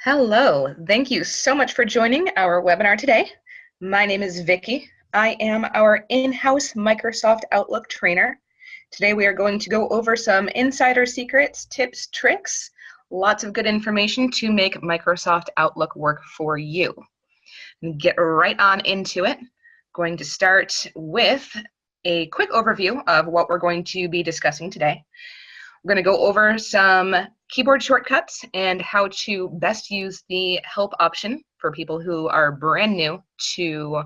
Hello, thank you so much for joining our webinar today. My name is Vicki. I am our in-house Microsoft Outlook trainer. Today we are going to go over some insider secrets, tips, tricks, lots of good information to make Microsoft Outlook work for you. Get right on into it. Going to start with a quick overview of what we're going to be discussing today. We're going to go over some keyboard shortcuts and how to best use the help option for people who are brand new to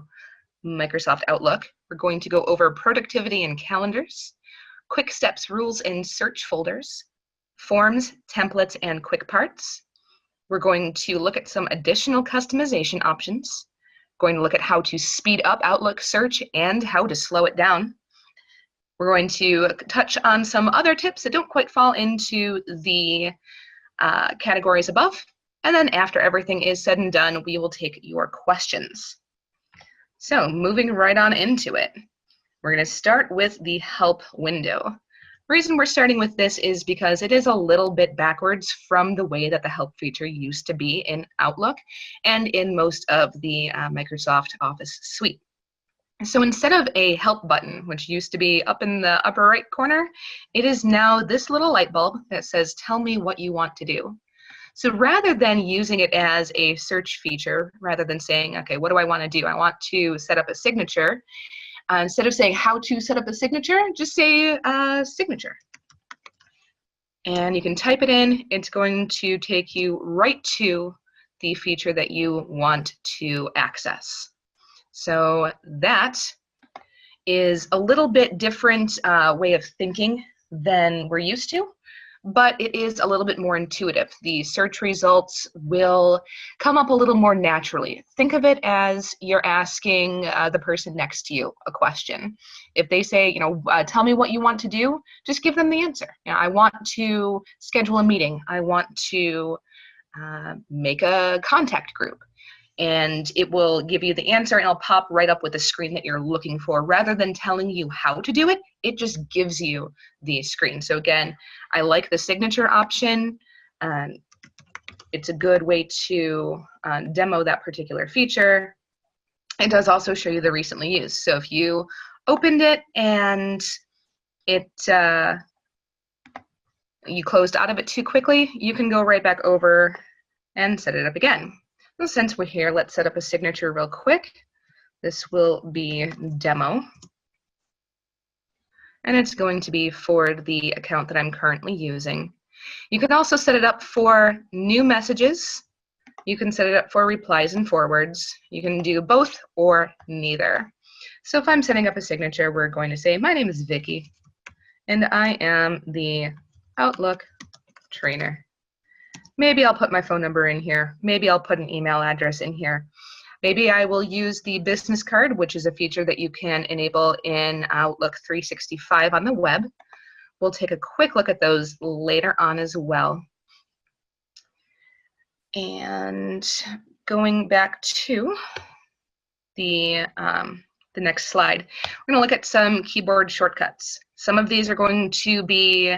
Microsoft Outlook. We're going to go over productivity and calendars, quick steps, rules, and search folders, forms, templates, and quick parts. We're going to look at some additional customization options, going to look at how to speed up Outlook search and how to slow it down. We're going to touch on some other tips that don't quite fall into the categories above. And then after everything is said and done, we will take your questions. So moving right on into it, we're going to start with the help window. The reason we're starting with this is because it is a little bit backwards from the way that the help feature used to be in Outlook and in most of the Microsoft Office suite. So instead of a help button, which used to be up in the upper right corner, it is now this little light bulb that says, tell me what you want to do. So rather than using it as a search feature, rather than saying, okay, what do I want to do? I want to set up a signature. Instead of saying how to set up a signature, just say signature. And you can type it in. It's going to take you right to the feature that you want to access. So that is a little bit different way of thinking than we're used to, but it is a little bit more intuitive. The search results will come up a little more naturally. Think of it as you're asking the person next to you a question. If they say, tell me what you want to do, just give them the answer. I want to schedule a meeting. I want to make a contact group. And it will give you the answer and it'll pop right up with the screen that you're looking for. Rather than telling you how to do it, it just gives you the screen. So again, I like the signature option. It's a good way to demo that particular feature. It does also show you the recently used. So if you opened it and you closed out of it too quickly, you can go right back over and set it up again. Well, since we're here, let's set up a signature real quick. This will be demo. And it's going to be for the account that I'm currently using. You can also set it up for new messages. You can set it up for replies and forwards. You can do both or neither. So if I'm setting up a signature, we're going to say, my name is Vicki, and I am the Outlook trainer. Maybe I'll put my phone number in here. Maybe I'll put an email address in here. Maybe I will use the business card, which is a feature that you can enable in Outlook 365 on the web. We'll take a quick look at those later on as well. And going back to the next slide, we're going to look at some keyboard shortcuts. Some of these are going to be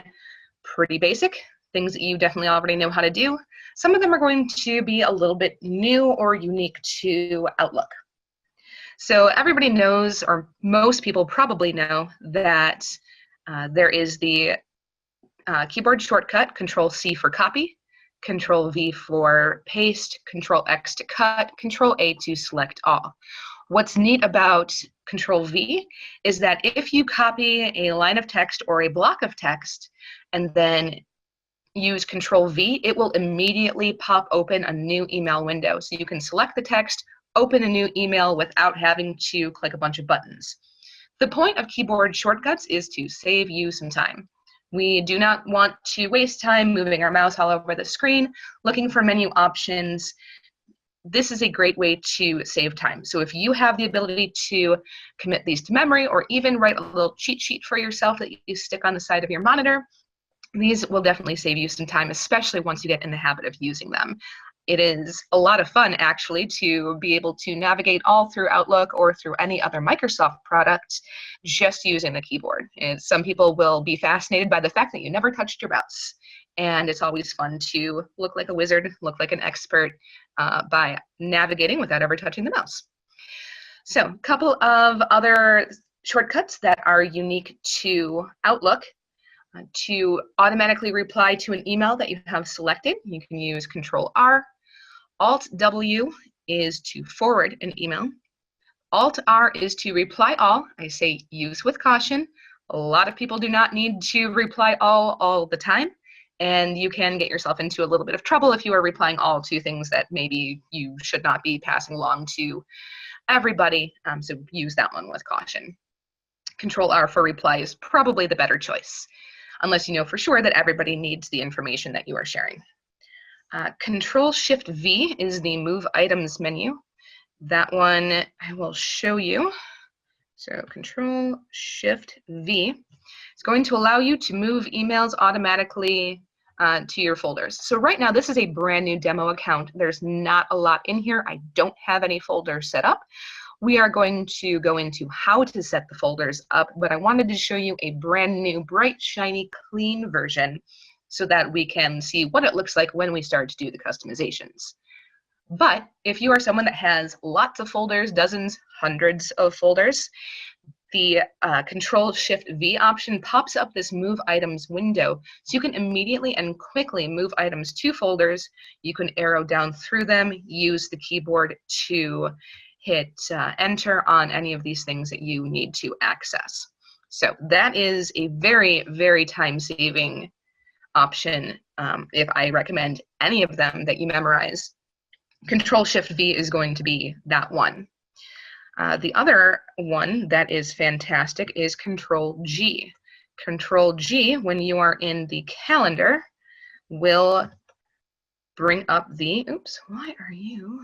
pretty basic, things that you definitely already know how to do. Some of them are going to be a little bit new or unique to Outlook. So everybody knows, or most people probably know, that there is the keyboard shortcut, Control-C for copy, Control-V for paste, Control-X to cut, Control-A to select all. What's neat about Control-V is that if you copy a line of text or a block of text and then use Control-V, it will immediately pop open a new email window. So you can select the text, open a new email without having to click a bunch of buttons. The point of keyboard shortcuts is to save you some time. We do not want to waste time moving our mouse all over the screen, looking for menu options. This is a great way to save time. So if you have the ability to commit these to memory or even write a little cheat sheet for yourself that you stick on the side of your monitor, these will definitely save you some time, especially once you get in the habit of using them. It is a lot of fun, actually, to be able to navigate all through Outlook or through any other Microsoft product just using the keyboard. And some people will be fascinated by the fact that you never touched your mouse. and it's always fun to look like a wizard, look like an expert by navigating without ever touching the mouse. So a couple of other shortcuts that are unique to Outlook. To automatically reply to an email that you have selected, you can use Control-R. Alt-W is to forward an email. Alt-R is to reply all. I say use with caution. A lot of people do not need to reply all the time, and you can get yourself into a little bit of trouble if you are replying all to things that maybe you should not be passing along to everybody, so use that one with caution. Control-R for reply is probably the better choice, unless you know for sure that everybody needs the information that you are sharing. Control-Shift-V is the Move Items menu. That one I will show you. So Control-Shift-V is going to allow you to move emails automatically to your folders. So right now, this is a brand new demo account. There's not a lot in here. I don't have any folders set up. We are going to go into how to set the folders up, but I wanted to show you a brand new, bright, shiny, clean version so that we can see what it looks like when we start to do the customizations. But if you are someone that has lots of folders, dozens, hundreds of folders, the Control-Shift-V option pops up this Move Items window, so you can immediately and quickly move items to folders. You can arrow down through them, use the keyboard to hit enter on any of these things that you need to access. So that is a very, very time-saving option. If I recommend any of them that you memorize, Control-Shift-V is going to be that one. The other one that is fantastic is Control-G. Control-G, when you are in the calendar, will bring up the, oops, why are you,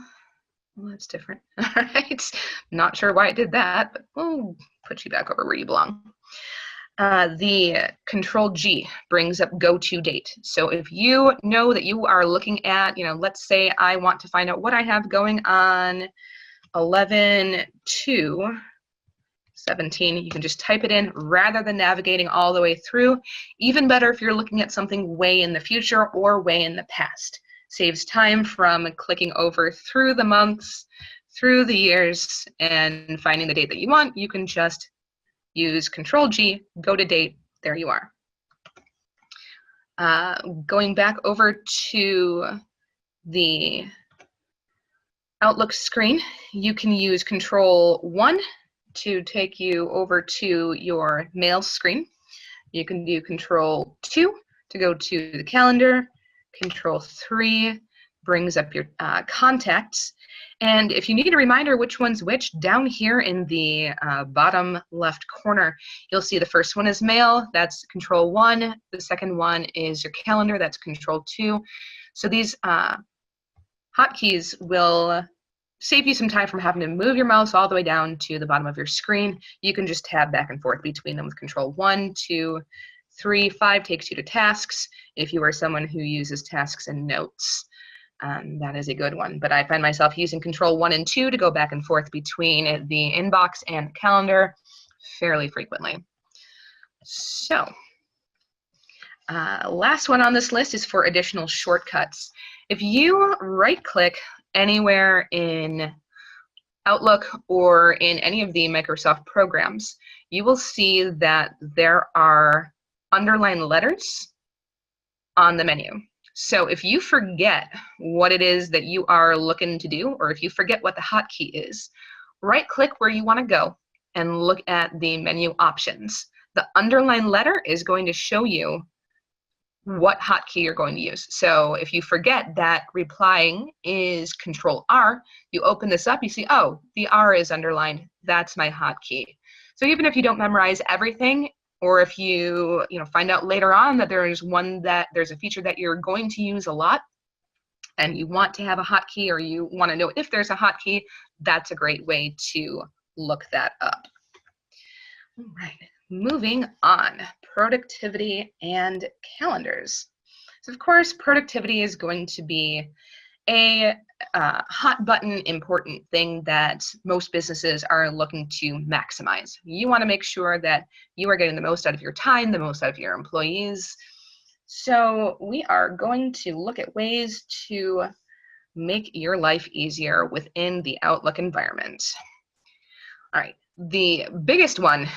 well, that's different. All right, not sure why it did that, but we'll put you back over where you belong. The Control-G brings up go to date. So if you know that you are looking at, let's say I want to find out what I have going on 11/2/17, you can just type it in rather than navigating all the way through. Even better if you're looking at something way in the future or way in the past. Saves time from clicking over through the months, through the years, and finding the date that you want. You can just use Control-G, go to date, there you are. Going back over to the Outlook screen, you can use Control-1 to take you over to your mail screen. You can do Control-2 to go to the calendar. Control-3 brings up your contacts. And if you need a reminder which one's which, down here in the bottom left corner, you'll see the first one is mail, that's Control-1. The second one is your calendar, that's Control-2. So these hotkeys will save you some time from having to move your mouse all the way down to the bottom of your screen. You can just tab back and forth between them with Control-1, 2, 3, 5 takes you to tasks. If you are someone who uses tasks and notes, that is a good one. But I find myself using Control-1 and 2 to go back and forth between the inbox and calendar fairly frequently. So, last one on this list is for additional shortcuts. If you right-click anywhere in Outlook or in any of the Microsoft programs, you will see that there are underlined letters on the menu. So if you forget what it is that you are looking to do, or if you forget what the hotkey is, right-click where you want to go and look at the menu options. The underlined letter is going to show you what hotkey you're going to use. So if you forget that replying is Control-R, you open this up, you see, oh, the R is underlined, that's my hotkey. So even if you don't memorize everything, or if you find out later on that there's a feature that you're going to use a lot, and you want to have a hotkey, or you want to know if there's a hotkey, that's a great way to look that up. All right. Moving on, productivity and calendars. So of course, productivity is going to be a hot button important thing that most businesses are looking to maximize. You want to make sure that you are getting the most out of your time, the most out of your employees. So we are going to look at ways to make your life easier within the Outlook environment. All right, the biggest one,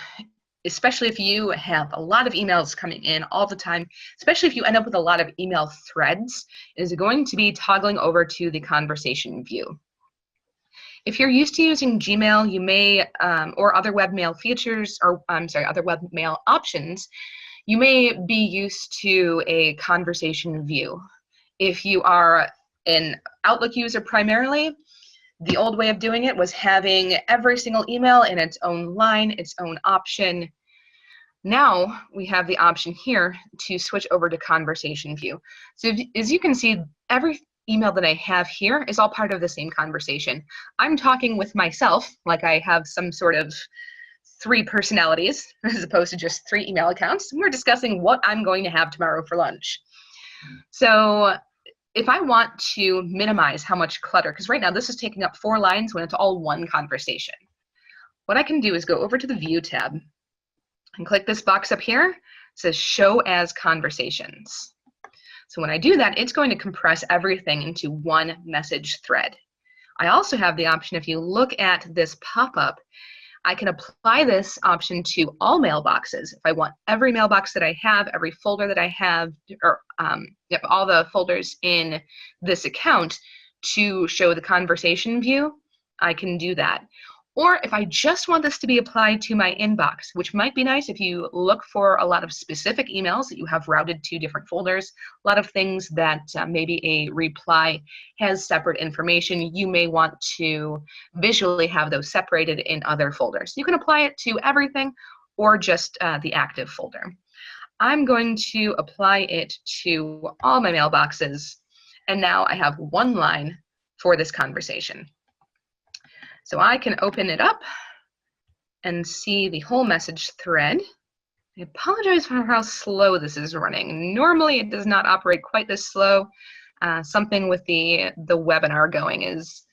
especially if you have a lot of emails coming in all the time, especially if you end up with a lot of email threads, is going to be toggling over to the conversation view. If you're used to using Gmail, you may, or other webmail features, or other webmail options, you may be used to a conversation view. If you are an Outlook user primarily, the old way of doing it was having every single email in its own line, its own option. Now we have the option here to switch over to conversation view. So as you can see, every email that I have here is all part of the same conversation. I'm talking with myself like I have some sort of 3 personalities as opposed to just 3 email accounts. We're discussing what I'm going to have tomorrow for lunch. So if I want to minimize how much clutter, because right now this is taking up 4 lines when it's all one conversation, what I can do is go over to the View tab and click this box up here. It says Show as Conversations. So when I do that, it's going to compress everything into one message thread. I also have the option, if you look at this pop-up, I can apply this option to all mailboxes. If I want every mailbox that I have, every folder that I have, or all the folders in this account to show the conversation view, I can do that. Or if I just want this to be applied to my inbox, which might be nice if you look for a lot of specific emails that you have routed to different folders, a lot of things that maybe a reply has separate information, you may want to visually have those separated in other folders. You can apply it to everything or just the active folder. I'm going to apply it to all my mailboxes, and now I have one line for this conversation. So I can open it up and see the whole message thread. I apologize for how slow this is running. Normally it does not operate quite this slow. Something with the webinar going is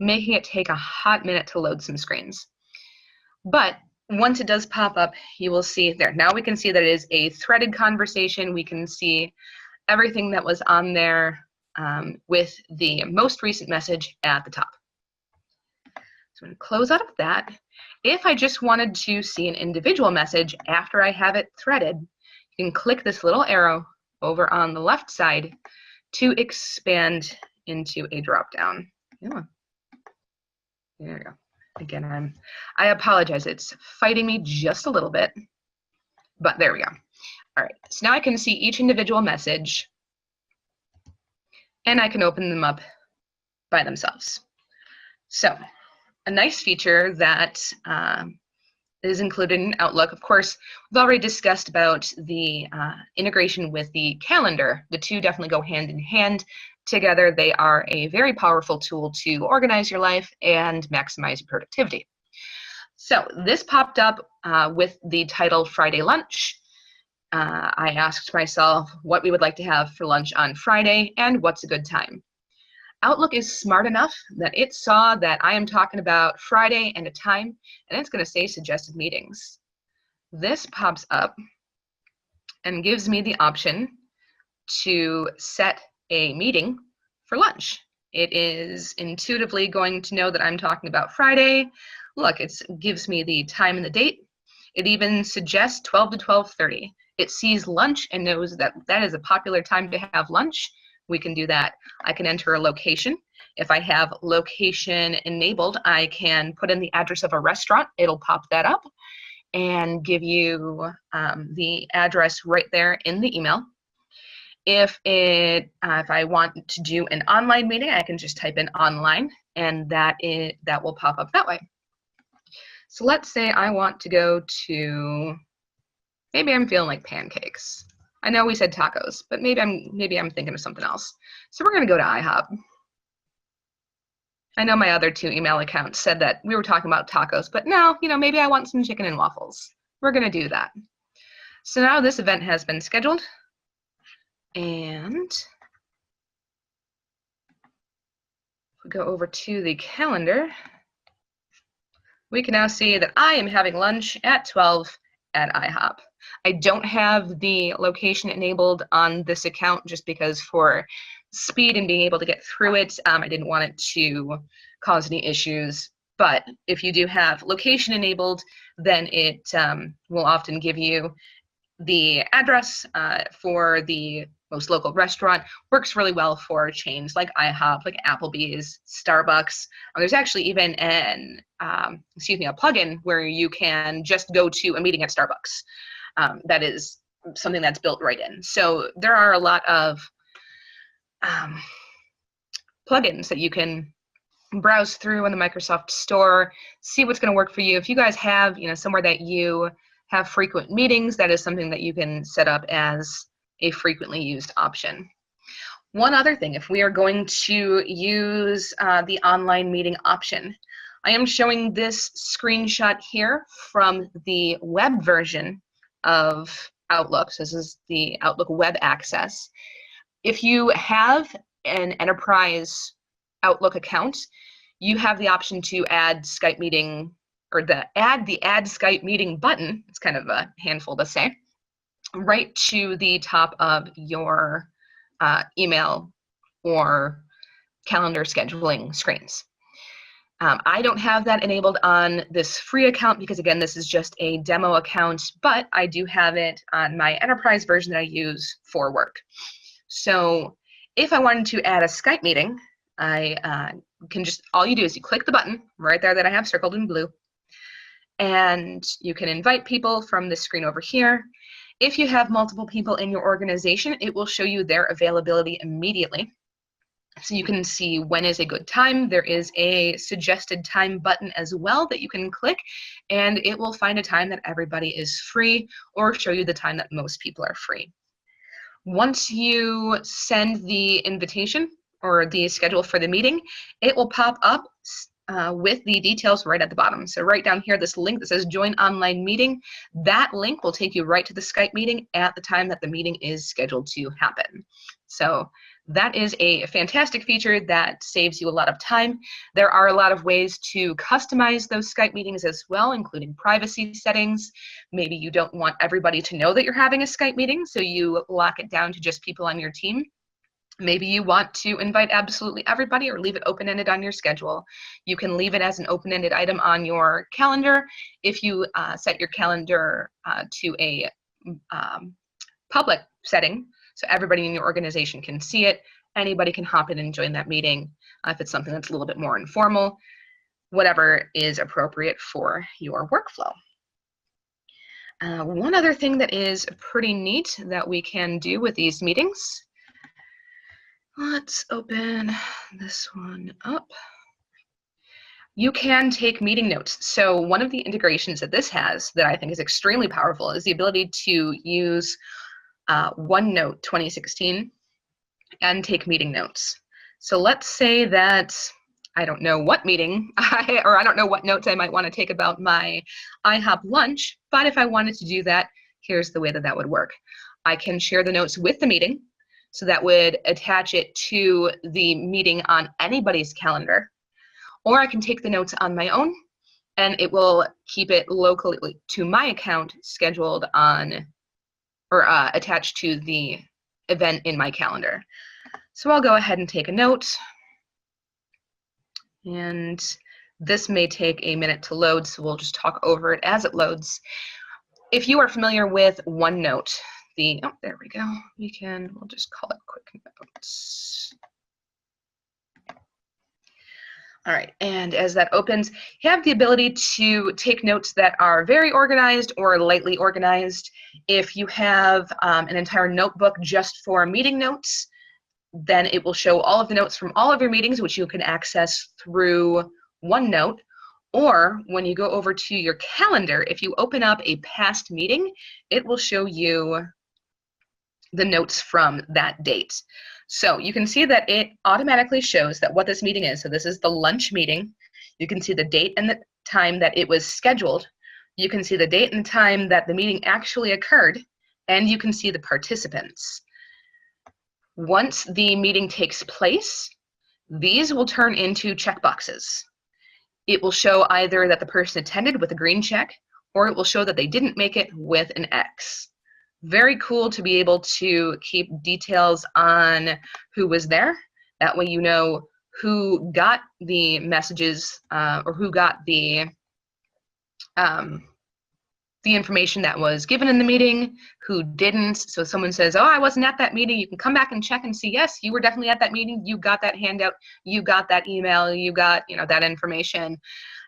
making it take a hot minute to load some screens. But once it does pop up, you will see there. Now we can see that it is a threaded conversation. We can see everything that was on there with the most recent message at the top. So I'm going to close out of that. If I just wanted to see an individual message after I have it threaded, you can click this little arrow over on the left side to expand into a drop-down. Yeah. There we go. Again, I apologize. It's fighting me just a little bit, but there we go. All right, so now I can see each individual message, and I can open them up by themselves. So a nice feature that is included in Outlook. Of course, we've already discussed about the integration with the calendar. The two definitely go hand in hand together. They are a very powerful tool to organize your life and maximize your productivity. So this popped up with the title Friday Lunch. I asked myself what we would like to have for lunch on Friday and what's a good time. Outlook is smart enough that it saw that I am talking about Friday and a time, and it's going to say suggested meetings. This pops up and gives me the option to set a meeting for lunch. It is intuitively going to know that I'm talking about Friday. Look, it gives me the time and the date. It even suggests 12 to 12:30. It sees lunch and knows that that is a popular time to have lunch. We can do that. I can enter a location. If I have location enabled, I can put in the address of a restaurant. It'll pop that up and give you the address right there in the email. If I want to do an online meeting, I can just type in online, and that will pop up that way. So let's say I want to go to, maybe I'm feeling like pancakes. I know we said tacos, but maybe I'm thinking of something else. So we're going to go to IHOP. I know my other 2 email accounts said that we were talking about tacos, but now, maybe I want some chicken and waffles. We're going to do that. So now this event has been scheduled, and if we go over to the calendar, we can now see that I am having lunch at 12 at IHOP. I don't have the location enabled on this account just because for speed and being able to get through it, I didn't want it to cause any issues. But if you do have location enabled, then it will often give you the address for the most local restaurant. Works really well for chains like IHOP, like Applebee's, Starbucks. There's actually even a plugin where you can just go to a meeting at Starbucks. That is something that's built right in. So there are a lot of plugins that you can browse through in the Microsoft Store, see what's going to work for you. If you guys have, somewhere that you have frequent meetings, that is something that you can set up as a frequently used option. One other thing, if we are going to use the online meeting option, I am showing this screenshot here from the web version of Outlook. So this is the Outlook web access. If you have an enterprise Outlook account, you have the option to add Skype meeting, or add Skype meeting button, it's kind of a handful to say, right to the top of your email or calendar scheduling screens. I don't have that enabled on this free account because, again, this is just a demo account, but I do have it on my enterprise version that I use for work. So if I wanted to add a Skype meeting, I can just, all you do is you click the button right there that I have circled in blue, and you can invite people from this screen over here. If you have multiple people in your organization, it will show you their availability immediately. So you can see when is a good time. There is a suggested time button as well that you can click, and it will find a time that everybody is free or show you the time that most people are free. Once you send the invitation or the schedule for the meeting, it will pop up with the details right at the bottom. So right down here, this link that says join online meeting, that link will take you right to the Skype meeting at the time that the meeting is scheduled to happen. So that is a fantastic feature that saves you a lot of time. There are a lot of ways to customize those Skype meetings as well, including privacy settings. Maybe you don't want everybody to know that you're having a Skype meeting, so you lock it down to just people on your team. Maybe you want to invite absolutely everybody or leave it open-ended on your schedule. You can leave it as an open-ended item on your calendar. If you set your calendar to a public setting, so everybody in your organization can see it, anybody can hop in and join that meeting. If it's something that's a little bit more informal, whatever is appropriate for your workflow. One other thing that is pretty neat that we can do with these meetings, let's open this one up. You can take meeting notes. So one of the integrations that this has that I think is extremely powerful is the ability to use OneNote 2016 and take meeting notes. So let's say that I don't know what meeting or I don't know what notes I might want to take about my IHOP lunch, but if I wanted to do that, here's the way that that would work. I can share the notes with the meeting, so that would attach it to the meeting on anybody's calendar, or I can take the notes on my own and it will keep it locally to my account scheduled on or attached to the event in my calendar. So I'll go ahead and take a note, and this may take a minute to load, so we'll just talk over it as it loads. If you are familiar with OneNote, oh, there we go. We'll just call it quick notes. All right, and as that opens, you have the ability to take notes that are very organized or lightly organized. If you have an entire notebook just for meeting notes, then it will show all of the notes from all of your meetings, which you can access through OneNote. Or when you go over to your calendar, if you open up a past meeting, it will show you the notes from that date. So you can see that it automatically shows that what this meeting is. So this is the lunch meeting. You can see the date and the time that it was scheduled. You can see the date and time that the meeting actually occurred, and you can see the participants. Once the meeting takes place, these will turn into checkboxes. It will show either that the person attended with a green check, or it will show that they didn't make it with an X. Very cool to be able to keep details on who was there. That way you know who got the messages or who got the information that was given in the meeting, who didn't. So if someone says, oh, I wasn't at that meeting, you can come back and check and see, yes, you were definitely at that meeting, you got that handout, you got that email, you got that information.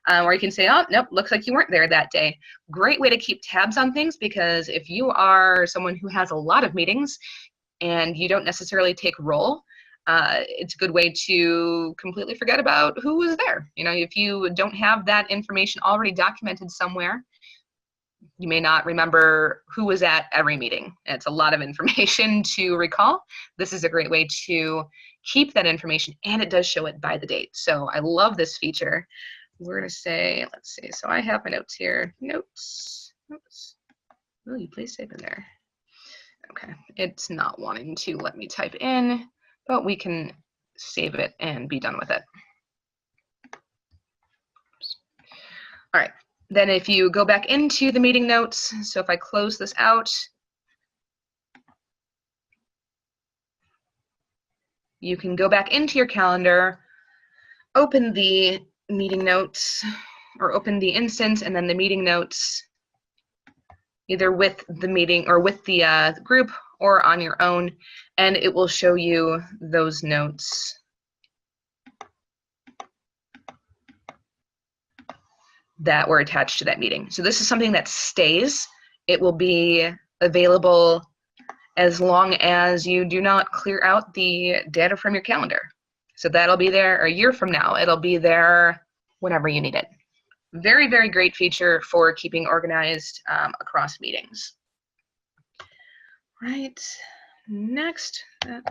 Or you can say, oh, nope, looks like you weren't there that day. Great way to keep tabs on things, because if you are someone who has a lot of meetings and you don't necessarily take roll, it's a good way to completely forget about who was there. If you don't have that information already documented somewhere, you may not remember who was at every meeting. It's a lot of information to recall. This is a great way to keep that information, and it does show it by the date. So I love this feature. We're going to say, let's see, so I have my notes here. Notes. Oops. Oh, you please type in there. Okay, it's not wanting to let me type in, but we can save it and be done with it. Oops. All right. Then if you go back into the meeting notes, so if I close this out, you can go back into your calendar, open the meeting notes, or open the instance and then the meeting notes, either with the meeting or with the group or on your own, and it will show you those notes. That were attached to that meeting. So this is something that stays. It will be available as long as you do not clear out the data from your calendar. So that'll be there a year from now. It'll be there whenever you need it. Very, very great feature for keeping organized across meetings. Right, next that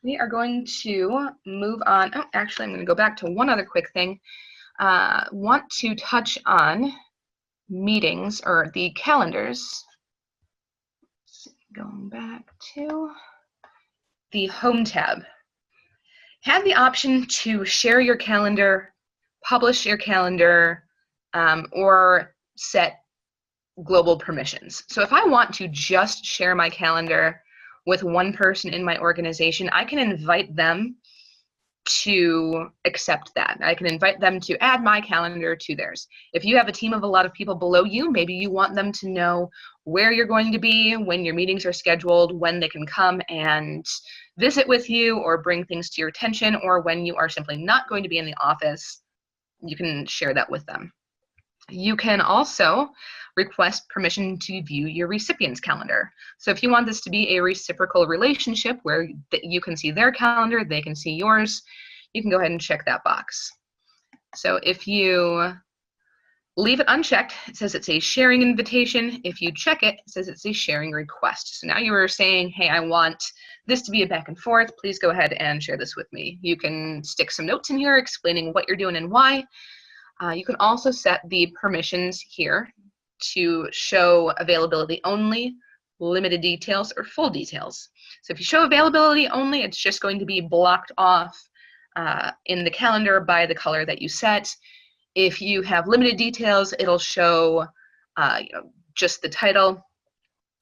we are going to move on. Oh, actually, I'm going to go back to one other quick thing. Want to touch on meetings or the calendars. Going back to the Home tab. Have the option to share your calendar, publish your calendar, or set global permissions. So if I want to just share my calendar with one person in my organization, I can invite them to accept that. I can invite them to add my calendar to theirs. If you have a team of a lot of people below you, maybe you want them to know where you're going to be, when your meetings are scheduled, when they can come and visit with you or bring things to your attention, or when you are simply not going to be in the office, you can share that with them. You can also request permission to view your recipient's calendar. So if you want this to be a reciprocal relationship where you can see their calendar, they can see yours, you can go ahead and check that box. So if you leave it unchecked, it says it's a sharing invitation. If you check it, it says it's a sharing request. So now you are saying, hey, I want this to be a back and forth. Please go ahead and share this with me. You can stick some notes in here explaining what you're doing and why. You can also set the permissions here to show availability only, limited details, or full details. So if you show availability only, it's just going to be blocked off in the calendar by the color that you set. If you have limited details, it'll show just the title.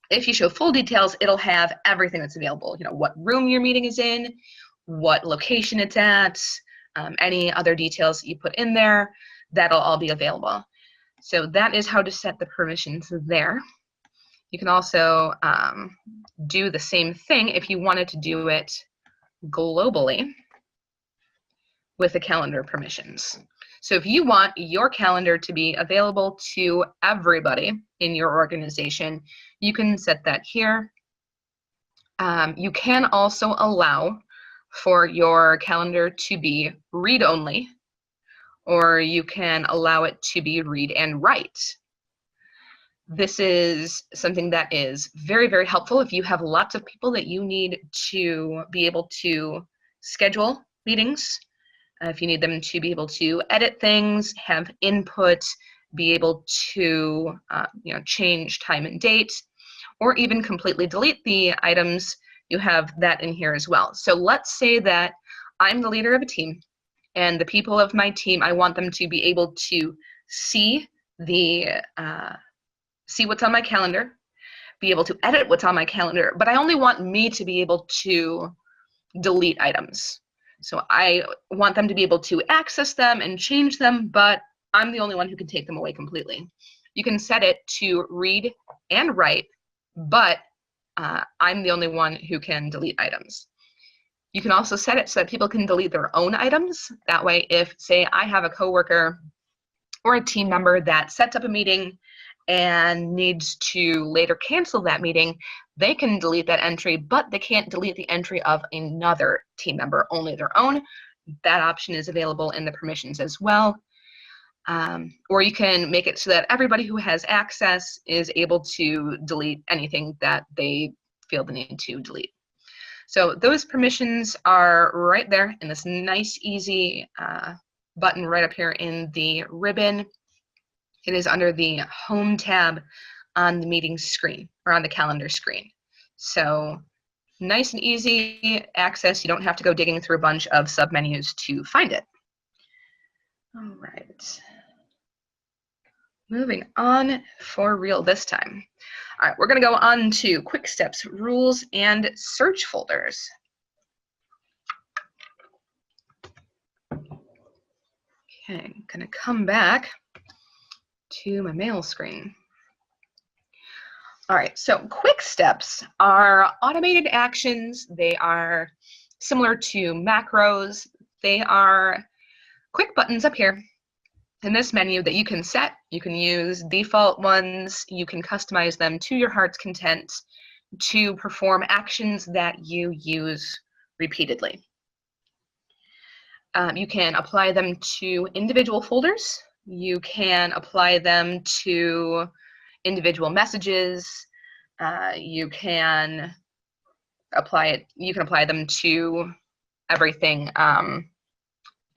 If you show full details, it'll have everything that's available. What room your meeting is in, what location it's at, any other details that you put in there. That'll all be available. So that is how to set the permissions there. You can also do the same thing if you wanted to do it globally with the calendar permissions. So if you want your calendar to be available to everybody in your organization, you can set that here. You can also allow for your calendar to be read-only, or you can allow it to be read and write. This is something that is very, very helpful if you have lots of people that you need to be able to schedule meetings, if you need them to be able to edit things, have input, be able to change time and date, or even completely delete the items. You have that in here as well. So let's say that I'm the leader of a team, and the people of my team, I want them to be able to see see what's on my calendar, be able to edit what's on my calendar, but I only want me to be able to delete items. So I want them to be able to access them and change them, but I'm the only one who can take them away completely. You can set it to read and write, but I'm the only one who can delete items. You can also set it so that people can delete their own items. That way, if, say, I have a coworker or a team member that sets up a meeting and needs to later cancel that meeting, they can delete that entry, but they can't delete the entry of another team member, only their own. That option is available in the permissions as well. Or you can make it so that everybody who has access is able to delete anything that they feel the need to delete. So those permissions are right there in this nice, easy button right up here in the ribbon. It is under the Home tab on the meeting screen, or on the calendar screen. So nice and easy access. You don't have to go digging through a bunch of submenus to find it. All right. Moving on for real this time. All right, we're going to go on to Quick Steps, Rules, and Search folders. Okay, I'm going to come back to my mail screen. All right, so Quick Steps are automated actions. They are similar to macros. They are quick buttons up here in this menu that you can set. You can use default ones. You can customize them to your heart's content to perform actions that you use repeatedly. You can apply them to individual folders. You can apply them to individual messages. You can apply them to everything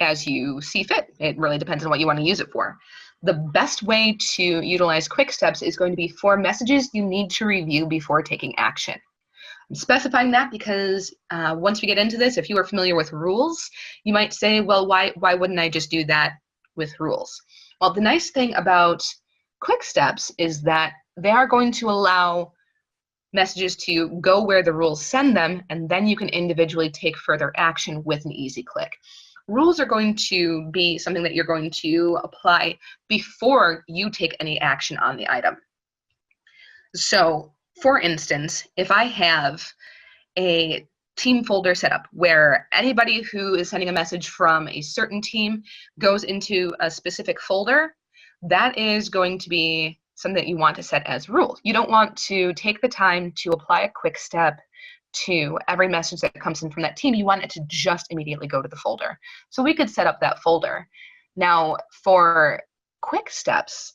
as you see fit. It really depends on what you want to use it for. The best way to utilize Quick Steps is going to be for messages you need to review before taking action. I'm specifying that because once we get into this, if you are familiar with rules, you might say, well, why wouldn't I just do that with rules? Well, the nice thing about Quick Steps is that they are going to allow messages to go where the rules send them, and then you can individually take further action with an easy click. Rules are going to be something that you're going to apply before you take any action on the item. So, for instance, if I have a team folder set up where anybody who is sending a message from a certain team goes into a specific folder, that is going to be something that you want to set as rules. You don't want to take the time to apply a quick step to every message that comes in from that team. You want it to just immediately go to the folder. So we could set up that folder. Now, for quick steps,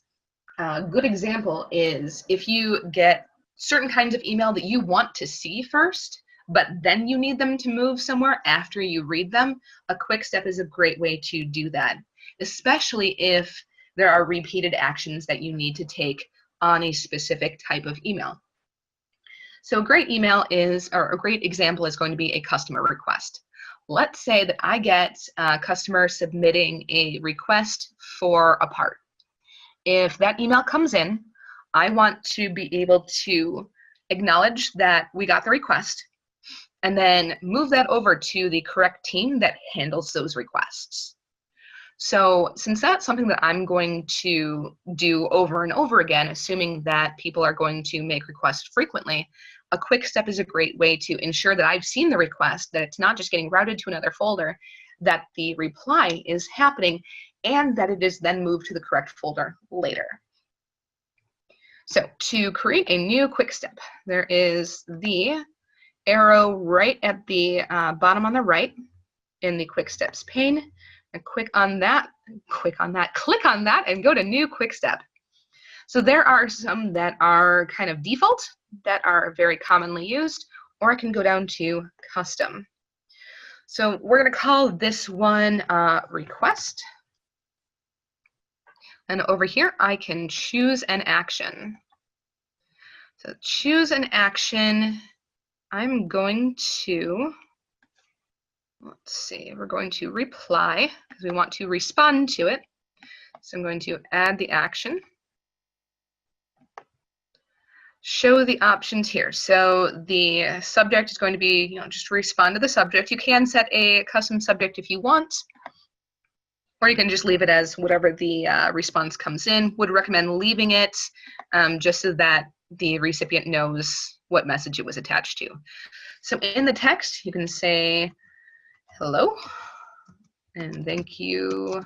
a good example is if you get certain kinds of email that you want to see first, but then you need them to move somewhere after you read them, a quick step is a great way to do that, especially if there are repeated actions that you need to take on a specific type of email. So a great email is, or a great example is going to be a customer request. Let's say that I get a customer submitting a request for a part. If that email comes in, I want to be able to acknowledge that we got the request and then move that over to the correct team that handles those requests. So since that's something that I'm going to do over and over again, assuming that people are going to make requests frequently, a quick step is a great way to ensure that I've seen the request, that it's not just getting routed to another folder, that the reply is happening, and that it is then moved to the correct folder later. So to create a new quick step, there is the arrow right at the bottom on the right in the quick steps pane. And click on that, click on that, and go to new quick step. So there are some that are kind of default, that are very commonly used, or I can go down to custom. So we're going to call this one request. And over here, I can choose an action. So choose an action. I'm going to, let's see, we're going to reply because we want to respond to it. So I'm going to add the action. show the options here. So the subject is going to be, just respond to the subject. You can set a custom subject if you want, or you can just leave it as whatever the response comes in. Would recommend leaving it just so that the recipient knows what message it was attached to. So in the text, you can say, hello, and thank you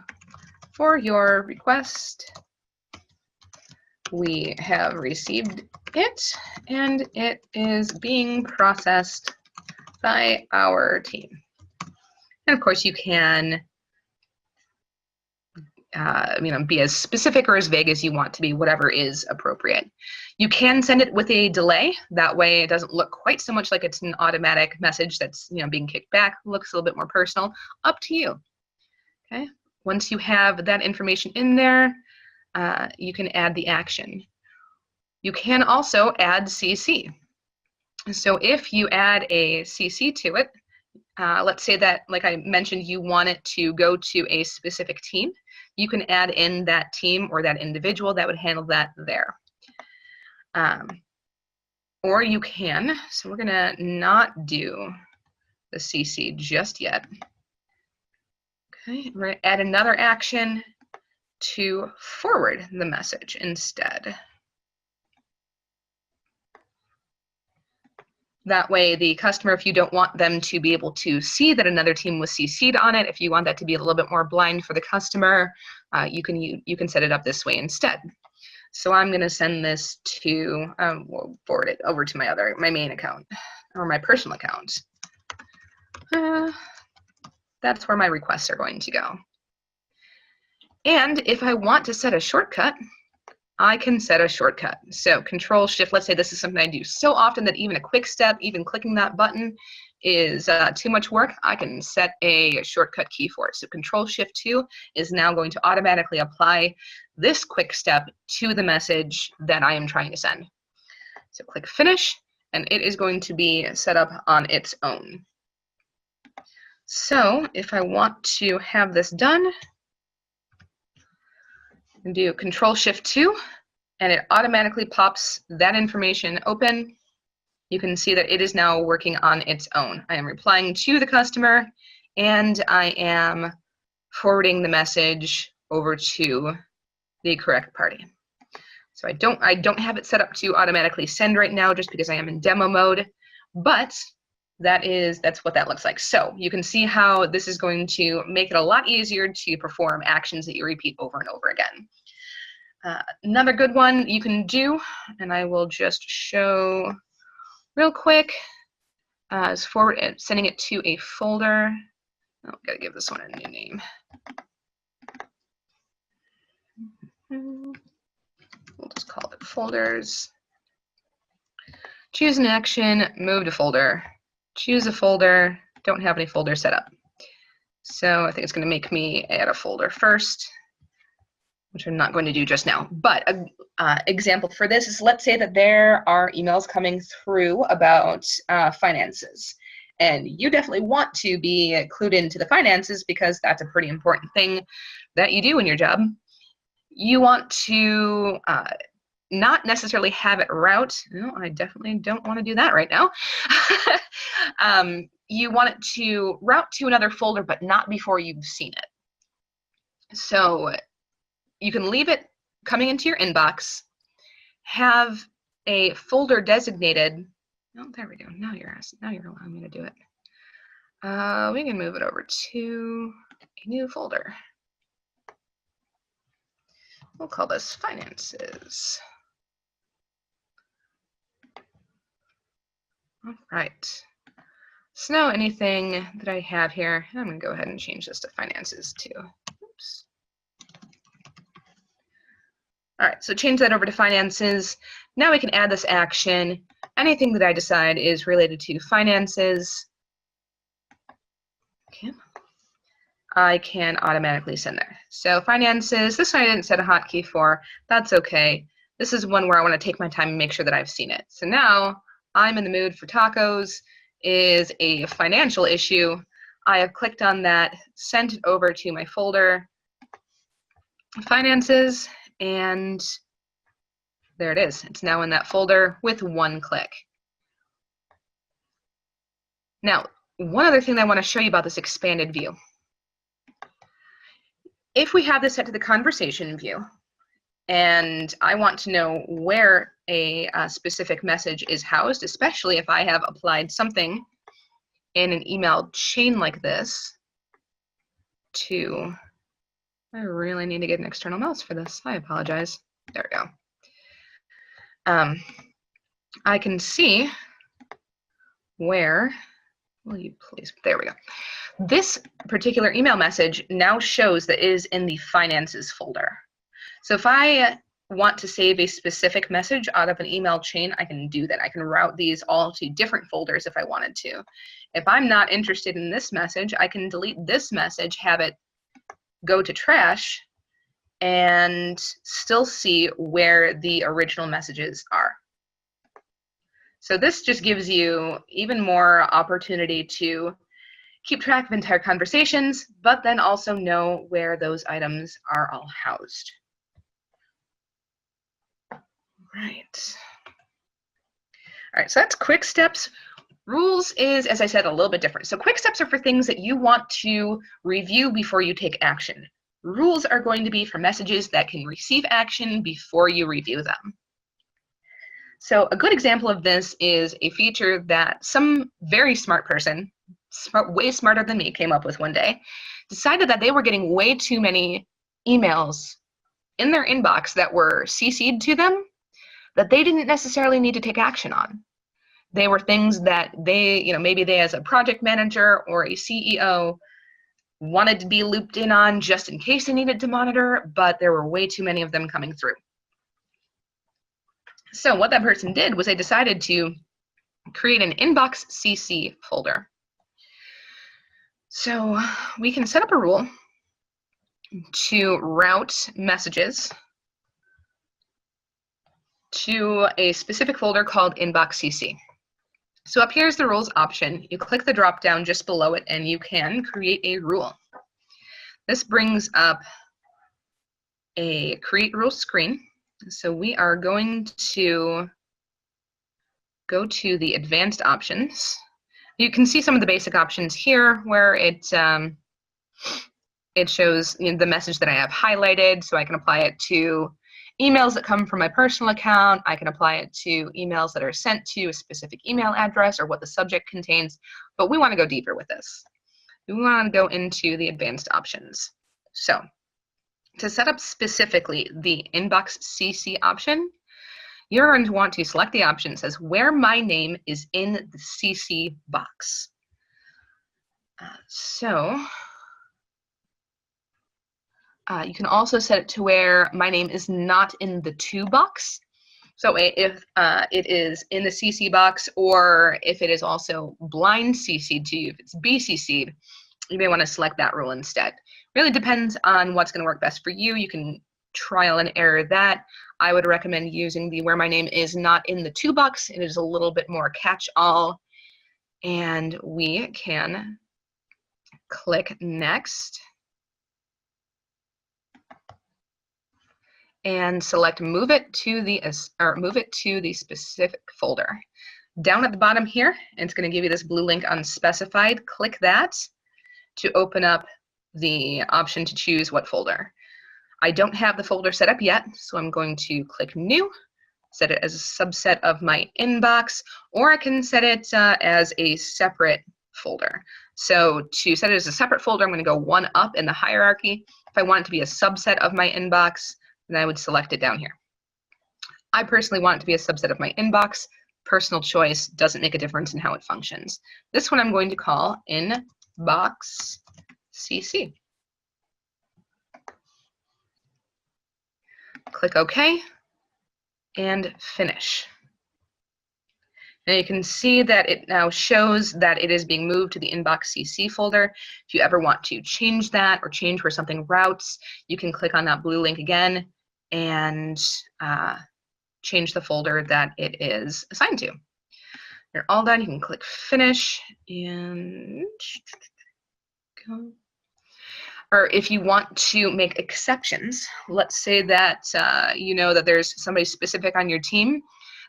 for your request. We have received it, and it is being processed by our team. And of course, you can be as specific or as vague as you want to be, whatever is appropriate. You can send it with a delay. That way it doesn't look quite so much like it's an automatic message that's being kicked back. It looks a little bit more personal. Up to you. Okay. Once you have that information in there, you can add the action. You can also add CC. So if you add a CC to it, let's say that, like I mentioned, you want it to go to a specific team, you can add in that team or that individual that would handle that there. Or you can, so we're gonna not do the CC just yet. Okay, we're gonna add another action to forward the message instead. That way the customer, if you don't want them to be able to see that another team was CC'd on it, if you want that to be a little bit more blind for the customer, you can set it up this way instead. So I'm going to send this to, we'll forward it over to my main account, or my personal account. That's where my requests are going to go. And if I want to set a shortcut, I can set a shortcut. So Control-Shift, let's say this is something I do so often that even a quick step, even clicking that button is too much work, I can set a shortcut key for it. So Control-Shift-2 is now going to automatically apply this quick step to the message that I am trying to send. So click Finish, and it is going to be set up on its own. So if I want to have this done, and do Control-Shift-2, and it automatically pops that information open. You can see that it is now working on its own. I am replying to the customer, and I am forwarding the message over to the correct party. So I don't have it set up to automatically send right now, just because I am in demo mode, but that's what that looks like. So you can see how this is going to make it a lot easier to perform actions that you repeat over and over again. Another good one you can do, and I will just show real quick, is sending it to a folder. Oh, gotta give this one a new name. We'll just call it folders. Choose an action, move to folder. Choose a folder, don't have any folder set up. So I think it's going to make me add a folder first, which I'm not going to do just now. But an example for this is, let's say that there are emails coming through about finances. And you definitely want to be clued into the finances because that's a pretty important thing that you do in your job. You want to not necessarily have it route. No, I definitely don't want to do that right now. You want it to route to another folder, but not before you've seen it. So you can leave it coming into your inbox, have a folder designated. Oh, there we go. Now you're allowing me to do it. We can move it over to a new folder. We'll call this finances. All right. So now anything that I have here, I'm going to go ahead and change this to finances too. Oops. All right, so change that over to finances. Now we can add this action. Anything that I decide is related to finances, okay, I can automatically send there. So finances, this one I didn't set a hotkey for. That's okay. This is one where I want to take my time and make sure that I've seen it. So now I'm in the mood for tacos is a financial issue. I have clicked on that, sent it over to my folder, finances, and there it is. It's now in that folder with one click. Now, one other thing that I want to show you about this expanded view. If we have this set to the conversation view, and I want to know where a specific message is housed, especially if I have applied something in an email chain like this to, I really need to get an external mouse for this. I apologize. There we go. I can see where, will you please, there we go. This particular email message now shows that it is in the finances folder. So if I want to save a specific message out of an email chain, I can do that. I can route these all to different folders if I wanted to. If I'm not interested in this message, I can delete this message, have it go to trash, and still see where the original messages are. So this just gives you even more opportunity to keep track of entire conversations, but then also know where those items are all housed. Right. All right, so that's quick steps. Rules is, as I said, a little bit different. So quick steps are for things that you want to review before you take action. Rules are going to be for messages that can receive action before you review them. So a good example of this is a feature that some very smart person, way smarter than me, came up with one day, decided that they were getting way too many emails in their inbox that were CC'd to them that they didn't necessarily need to take action on. They were things that they, maybe they as a project manager or a CEO wanted to be looped in on just in case they needed to monitor, but there were way too many of them coming through. So what that person did was they decided to create an inbox CC folder. So we can set up a rule to route messages to a specific folder called inbox CC. So up here is the rules option. You click the drop down just below it and you can create a rule. This brings up a create rule screen. So we are going to go to the advanced options. You can see some of the basic options here where it shows the message that I have highlighted, so I can apply it to emails that come from my personal account. I can apply it to emails that are sent to a specific email address or what the subject contains, but we want to go deeper with this. We want to go into the advanced options. So to set up specifically the inbox CC option, you're going to want to select the option that says where my name is in the CC box. You can also set it to where my name is not in the to box. So if it is in the CC box, or if it is also blind CC'd to you, if it's BCC'd, you may want to select that rule instead. Really depends on what's going to work best for you. You can trial and error that. I would recommend using the where my name is not in the to box. It is a little bit more catch-all. And we can click next and select move it to the specific folder. Down at the bottom here, it's going to give you this blue link unspecified. Click that to open up the option to choose what folder. I don't have the folder set up yet, so I'm going to click new, set it as a subset of my inbox, or I can set it as a separate folder. So to set it as a separate folder, I'm going to go one up in the hierarchy. If I want it to be a subset of my inbox, then I would select it down here. I personally want it to be a subset of my inbox. Personal choice, doesn't make a difference in how it functions. This one I'm going to call inbox CC. Click OK and finish. Now you can see that it now shows that it is being moved to the inbox CC folder. If you ever want to change that or change where something routes, you can click on that blue link again and change the folder that it is assigned to. You're all done. You can click finish and go. or if you want to make exceptions, let's say that you know that there's somebody specific on your team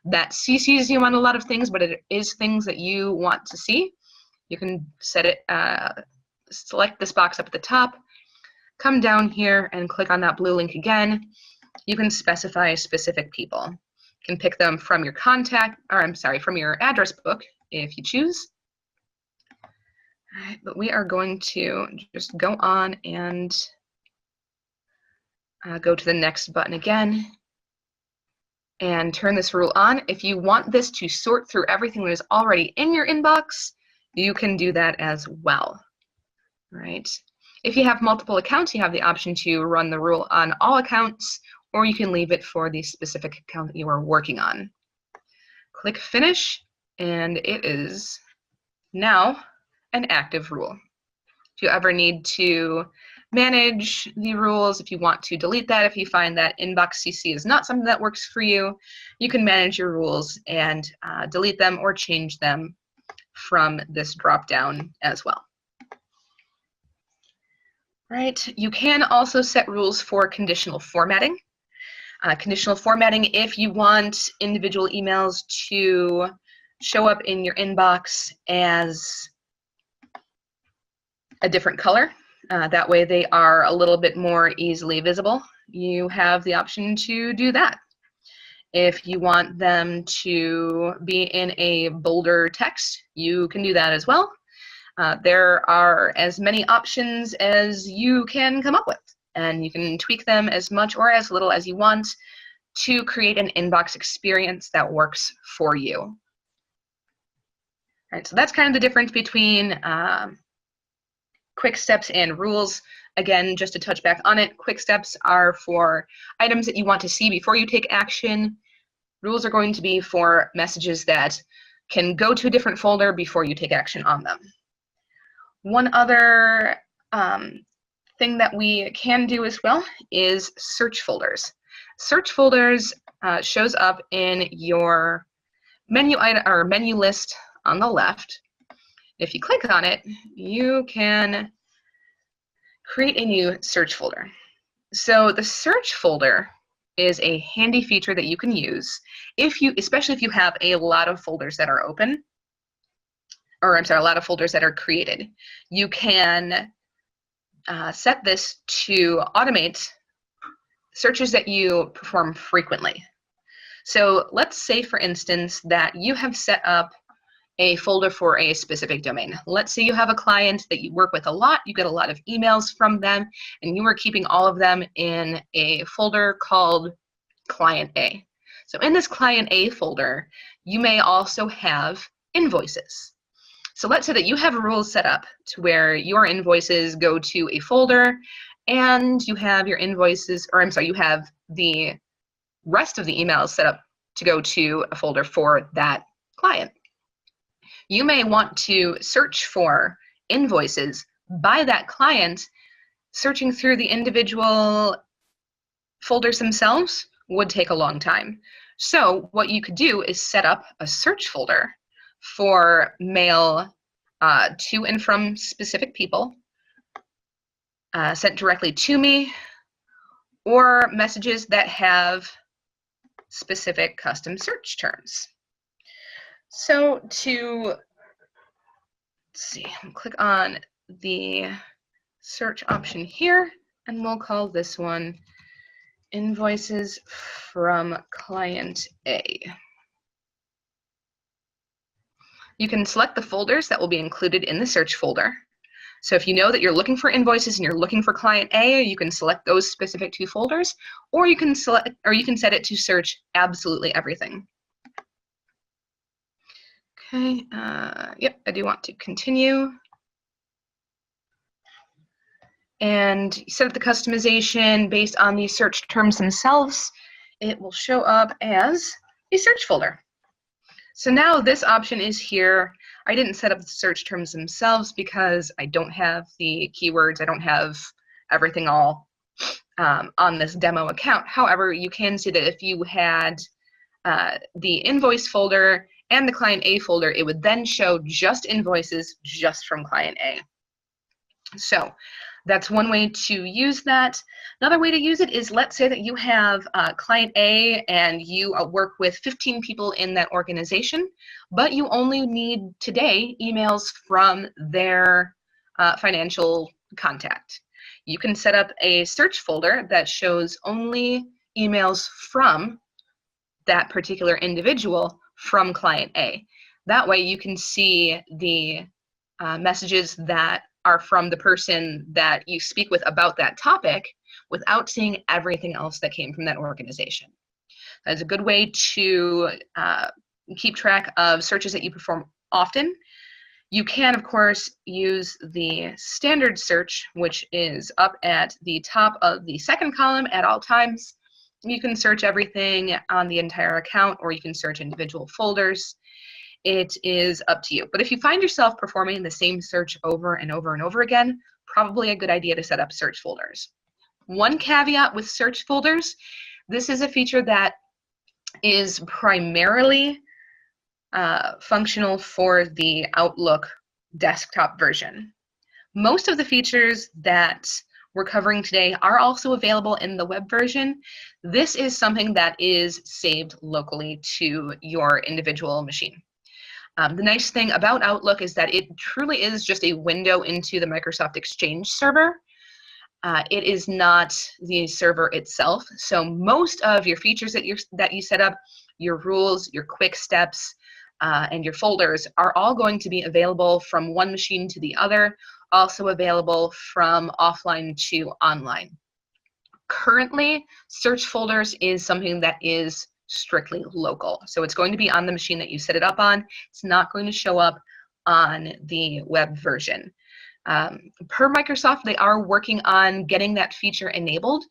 that CCs you on a lot of things, but it is things that you want to see. You can set it, select this box up at the top, come down here and click on that blue link again. You can specify specific people. You can pick them from your contact, or I'm sorry, from your address book if you choose. All right, but we are going to just go on and go to the next button again and turn this rule on. If you want this to sort through everything that is already in your inbox, you can do that as well. All right. If you have multiple accounts, you have the option to run the rule on all accounts, or you can leave it for the specific account that you are working on. Click Finish, and it is now an active rule. If you ever need to manage the rules, if you want to delete that, if you find that inbox CC is not something that works for you, you can manage your rules and delete them or change them from this drop down as well. Right, you can also set rules for conditional formatting. Conditional formatting, if you want individual emails to show up in your inbox as a different color, that way they are a little bit more easily visible, you have the option to do that. If you want them to be in a bolder text, you can do that as well. There are as many options as you can come up with, and you can tweak them as much or as little as you want to create an inbox experience that works for you. All right, so that's kind of the difference between quick steps and rules. Again, just to touch back on it, quick steps are for items that you want to see before you take action. Rules are going to be for messages that can go to a different folder before you take action on them. One other thing that we can do as well is search folders. Search folders shows up in your menu item or menu list on the left. If you click on it, you can create a new search folder. So the search folder is a handy feature that you can use especially if you have a lot of folders that are open, or I'm sorry, a lot of folders that are created. You can set this to automate searches that you perform frequently. So let's say, for instance, that you have set up a folder for a specific domain. Let's say you have a client that you work with a lot, you get a lot of emails from them, and you are keeping all of them in a folder called Client A. So in this Client A folder, you may also have invoices. So let's say that you have rules set up to where your invoices go to a folder, and you have your invoices, or I'm sorry, you have the rest of the emails set up to go to a folder for that client. You may want to search for invoices by that client. Searching through the individual folders themselves would take a long time. So what you could do is set up a search folder for mail to and from specific people, sent directly to me, or messages that have specific custom search terms. So to, click on the search option here, and we'll call this one Invoices from Client A. You can select the folders that will be included in the search folder. So if you know that you're looking for invoices and you're looking for Client A, you can select those specific two folders, or you can set it to search absolutely everything. Okay, yep, I do want to continue. And set up the customization based on the search terms themselves. It will show up as a search folder. So now this option is here. I didn't set up the search terms themselves because I don't have the keywords. I don't have everything all on this demo account. However, you can see that if you had the invoice folder and the Client A folder, it would then show just invoices just from Client A. So that's one way to use that. Another way to use it is, let's say that you have client A and you work with 15 people in that organization, but you only need today emails from their financial contact. You can set up a search folder that shows only emails from that particular individual from client A. That way you can see the messages that are from the person that you speak with about that topic without seeing everything else that came from that organization. That's a good way to keep track of searches that you perform often. You can, of course, use the standard search, which is up at the top of the second column at all times. You can search everything on the entire account, or you can search individual folders. It is up to you. But if you find yourself performing the same search over and over and over again, probably a good idea to set up search folders. One caveat with search folders, this is a feature that is primarily functional for the Outlook desktop version. Most of the features that we're covering today are also available in the web version. This is something that is saved locally to your individual machine. The nice thing about Outlook is that it truly is just a window into the Microsoft Exchange server. It is not the server itself. So most of your features that you set up, your rules, your quick steps, and your folders are all going to be available from one machine to the other, also available from offline to online. Currently, search folders is something that is strictly local. So it's going to be on the machine that you set it up on. It's not going to show up on the web version. Per Microsoft, they are working on getting that feature enabled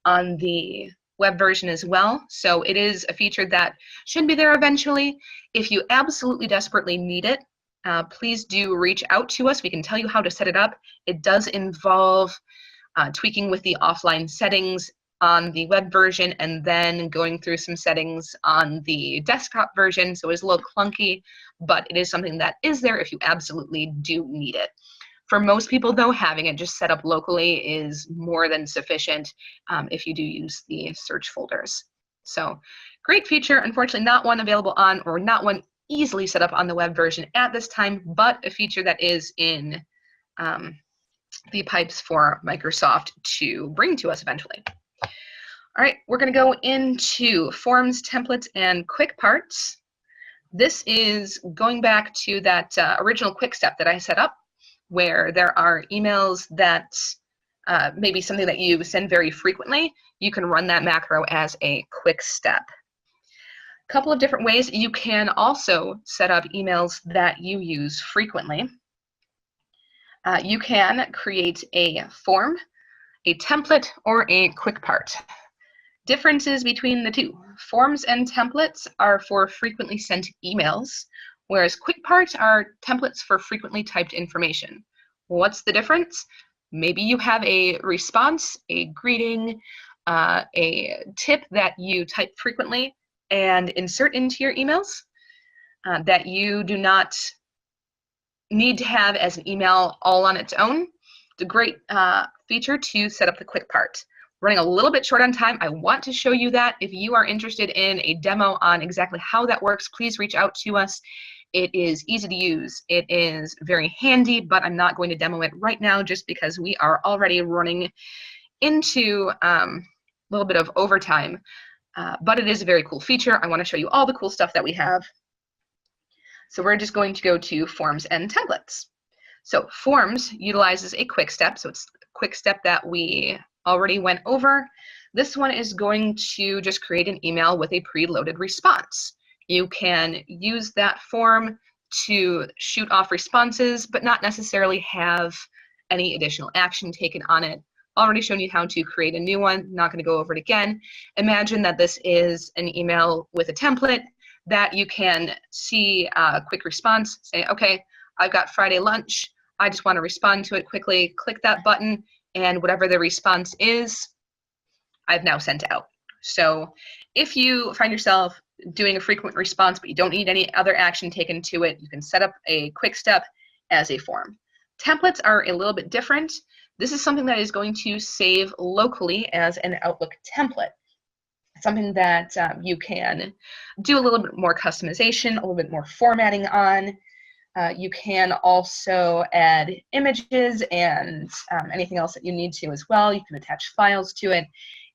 on the web version as well. So it is a feature that should be there eventually. If you absolutely desperately need it, please do reach out to us. We can tell you how to set it up. It does involve tweaking with the offline settings on the web version and then going through some settings on the desktop version. So it's a little clunky, but it is something that is there if you absolutely do need it. For most people, though, having it just set up locally is more than sufficient if you do use the search folders. So great feature. Unfortunately, not one available on, or not one easily set up on the web version at this time, but a feature that is in the pipes for Microsoft to bring to us eventually. All right, we're going to go into forms, templates, and quick parts. This is going back to that original quick step that I set up, where there are emails that may be something that you send very frequently. You can run that macro as a quick step. A couple of different ways. You can also set up emails that you use frequently. You can create a form, a template, or a quick part. Differences between the two. Forms and templates are for frequently sent emails, whereas quick parts are templates for frequently typed information. What's the difference? Maybe you have a response, a greeting, a tip that you type frequently and insert into your emails that you do not need to have as an email all on its own. It's a great feature to set up the quick part. Running a little bit short on time. I want to show you that. If you are interested in a demo on exactly how that works, please reach out to us. It is easy to use. It is very handy, but I'm not going to demo it right now just because we are already running into a little bit of overtime. But it is a very cool feature. I want to show you all the cool stuff that we have. So we're just going to go to forms and templates. So forms utilizes a quick step. So it's a quick step that we already went over. This one is going to just create an email with a preloaded response. You can use that form to shoot off responses, but not necessarily have any additional action taken on it. Already shown you how to create a new one, not going to go over it again. Imagine that this is an email with a template that you can see a quick response, say, okay, I've got Friday lunch, I just want to respond to it quickly, click that button, and whatever the response is, I've now sent out. So if you find yourself doing a frequent response, but you don't need any other action taken to it, you can set up a quick step as a form. Templates are a little bit different. This is something that is going to save locally as an Outlook template. Something that you can do a little bit more customization, a little bit more formatting on. You can also add images and anything else that you need to as well. You can attach files to it.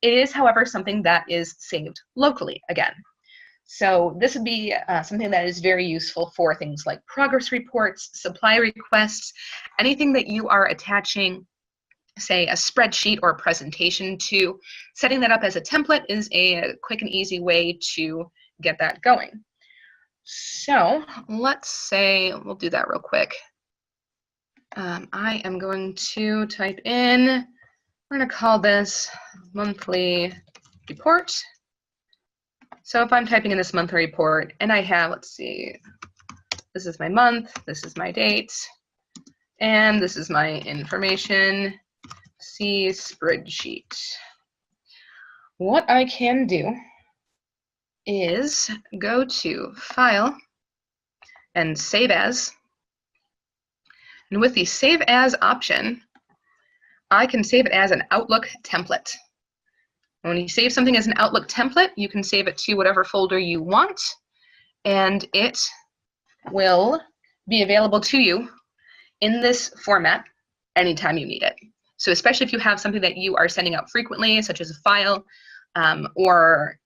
It is, however, something that is saved locally again. So this would be something that is very useful for things like progress reports, supply requests, anything that you are attaching, say, a spreadsheet or a presentation to. Setting that up as a template is a quick and easy way to get that going. So let's say, we'll do that real quick. I am going to type in, we're going to call this monthly report. So if I'm typing in this monthly report and I have, let's see, this is my month, this is my date, and this is my information, see spreadsheet. What I can do is go to File and Save As. And with the Save As option, I can save it as an Outlook template. When you save something as an Outlook template, you can save it to whatever folder you want, and it will be available to you in this format anytime you need it. So especially if you have something that you are sending out frequently, such as a file or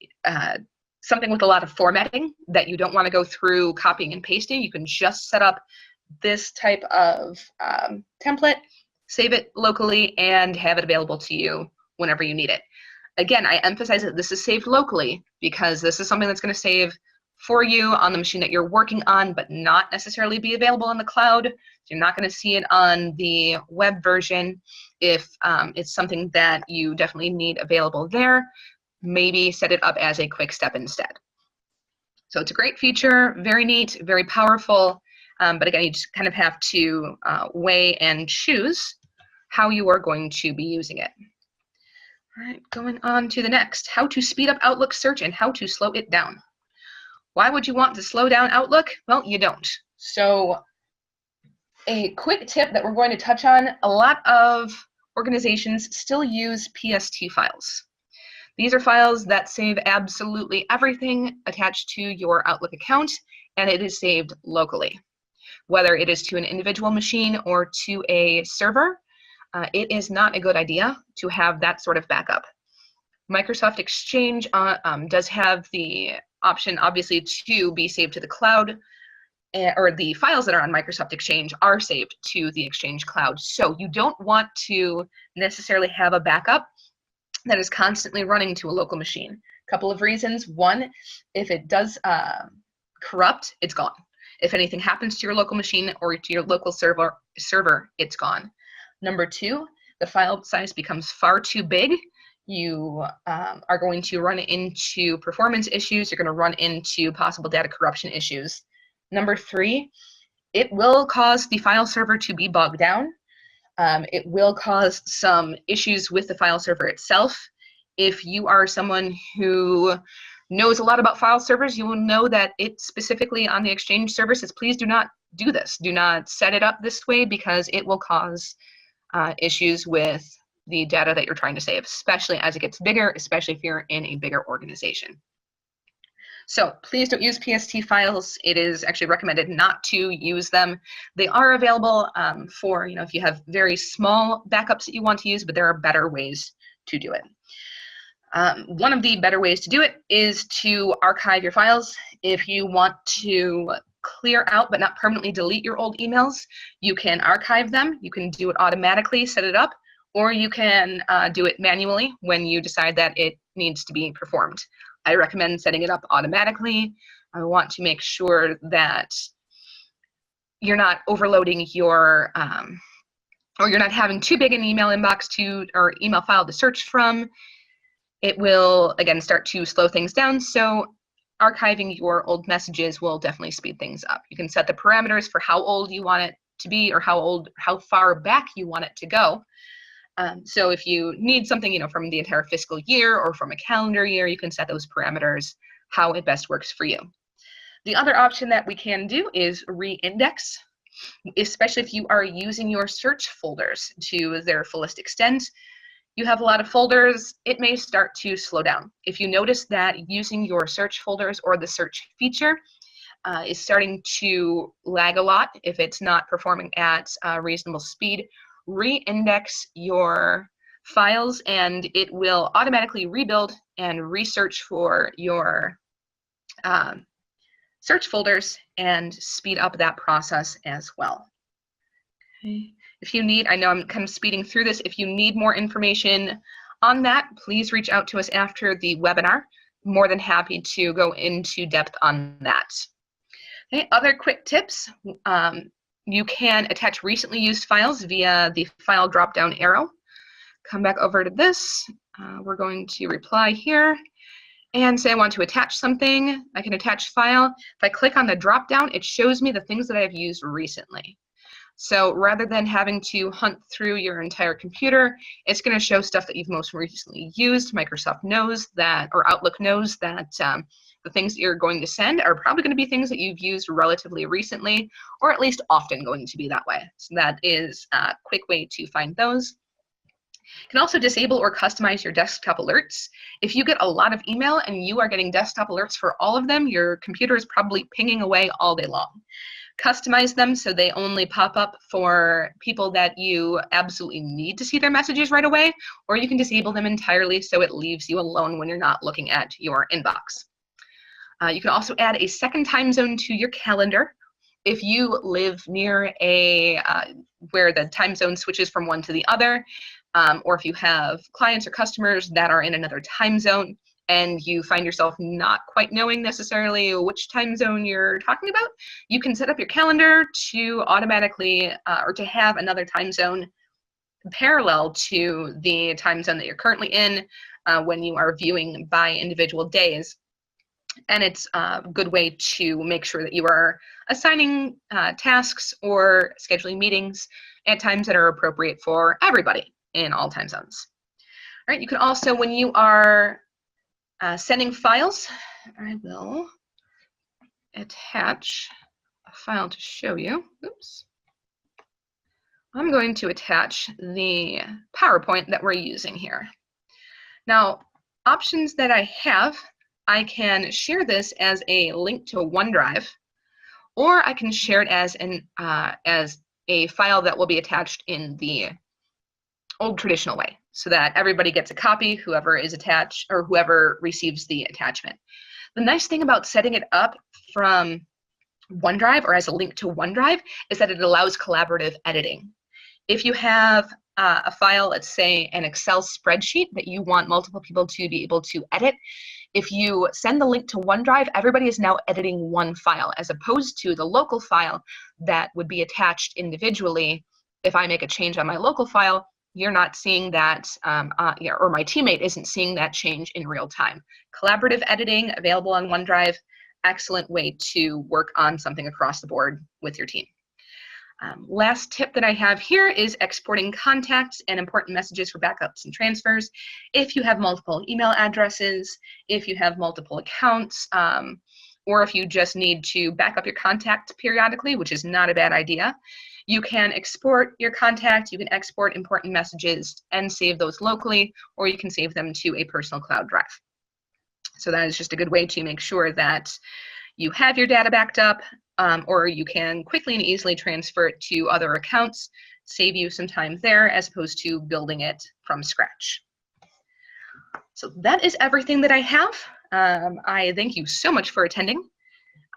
something with a lot of formatting that you don't want to go through copying and pasting, you can just set up this type of template, save it locally, and have it available to you whenever you need it. Again, I emphasize that this is saved locally because this is something that's going to save for you on the machine that you're working on, but not necessarily be available in the cloud. You're not going to see it on the web version. If it's something that you definitely need available there, maybe set it up as a quick step instead. So it's a great feature, very neat, very powerful, but again, you just kind of have to weigh and choose how you are going to be using it. All right, going on to the next, how to speed up Outlook search and how to slow it down. Why would you want to slow down Outlook? Well, you don't. So a quick tip that we're going to touch on, a lot of organizations still use PST files. These are files that save absolutely everything attached to your Outlook account, and it is saved locally. Whether it is to an individual machine or to a server, it is not a good idea to have that sort of backup. Microsoft Exchange does have the option, obviously, to be saved to the cloud, or the files that are on Microsoft Exchange are saved to the Exchange cloud. So you don't want to necessarily have a backup that is constantly running to a local machine. A couple of reasons. One, if it does corrupt, it's gone. If anything happens to your local machine or to your local server, it's gone. Number two, the file size becomes far too big. You are going to run into performance issues. You're going to run into possible data corruption issues. Number three, it will cause the file server to be bogged down. It will cause some issues with the file server itself. If you are someone who knows a lot about file servers, you will know that it specifically on the Exchange services, please do not do this. Do not set it up this way because it will cause issues with the data that you're trying to save, especially as it gets bigger, especially if you're in a bigger organization. So please don't use PST files. It is actually recommended not to use them. They are available for, if you have very small backups that you want to use, but there are better ways to do it. One of the better ways to do it is to archive your files. If you want to clear out but not permanently delete your old emails, you can archive them. You can do it automatically, set it up, or you can do it manually when you decide that it needs to be performed. I recommend setting it up automatically. I want to make sure that you're not overloading your, or you're not having too big an email inbox or email file to search from. It will, again, start to slow things down. So archiving your old messages will definitely speed things up. You can set the parameters for how old you want it to be or how far back you want it to go. So if you need something, from the entire fiscal year or from a calendar year, you can set those parameters how it best works for you. The other option that we can do is re-index. especially if you are using your search folders to their fullest extent. You have a lot of folders, it may start to slow down. If you notice that using your search folders or the search feature is starting to lag a lot, if it's not performing at reasonable speed, re-index your files and it will automatically rebuild and research for your search folders and speed up that process as well. Okay. If you need, I know I'm kind of speeding through this, if you need more information on that, please reach out to us after the webinar. More than happy to go into depth on that. Okay, other quick tips. You can attach recently used files via the file drop-down arrow. Come back over to this. We're going to reply here and say I want to attach something. I can attach file. If I click on the drop-down, it shows me the things that I've used recently. So rather than having to hunt through your entire computer, it's going to show stuff that you've most recently used. Microsoft knows that, or Outlook knows that the things that you're going to send are probably going to be things that you've used relatively recently, or at least often going to be that way. So that is a quick way to find those. You can also disable or customize your desktop alerts. If you get a lot of email and you are getting desktop alerts for all of them, your computer is probably pinging away all day long. Customize them so they only pop up for people that you absolutely need to see their messages right away, or you can disable them entirely so it leaves you alone when you're not looking at your inbox. You can also add a second time zone to your calendar. If you live near a where the time zone switches from one to the other, or if you have clients or customers that are in another time zone, and you find yourself not quite knowing necessarily which time zone you're talking about, you can set up your calendar to automatically, or to have another time zone parallel to the time zone that you're currently in when you are viewing by individual days. And it's a good way to make sure that you are assigning tasks or scheduling meetings at times that are appropriate for everybody in all time zones. All right, you can also, when you are sending files, I will attach a file to show you. Oops. I'm going to attach the PowerPoint that we're using here. Now, options that I have, I can share this as a link to OneDrive, or I can share it as a file that will be attached in the old traditional way, so that everybody gets a copy, whoever is attached or whoever receives the attachment. The nice thing about setting it up from OneDrive or as a link to OneDrive is that it allows collaborative editing. If you have a file, let's say an Excel spreadsheet that you want multiple people to be able to edit, if you send the link to OneDrive, everybody is now editing one file, as opposed to the local file that would be attached individually. If I make a change on my local file, you're not seeing that, or my teammate isn't seeing that change in real time. Collaborative editing available on OneDrive, excellent way to work on something across the board with your team. Last tip that I have here is exporting contacts and important messages for backups and transfers. If you have multiple email addresses, if you have multiple accounts, or if you just need to back up your contact periodically, which is not a bad idea, you can export your contact, you can export important messages and save those locally, or you can save them to a personal cloud drive. So that is just a good way to make sure that you have your data backed up, or you can quickly and easily transfer it to other accounts, save you some time there as opposed to building it from scratch. So that is everything that I have. I thank you so much for attending.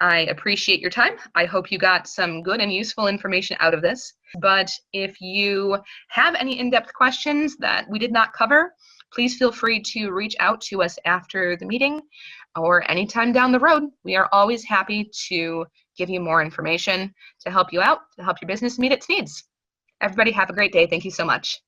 I appreciate your time. I hope you got some good and useful information out of this. But if you have any in-depth questions that we did not cover, please feel free to reach out to us after the meeting or anytime down the road. We are always happy to give you more information to help you out, to help your business meet its needs. Everybody have a great day. Thank you so much.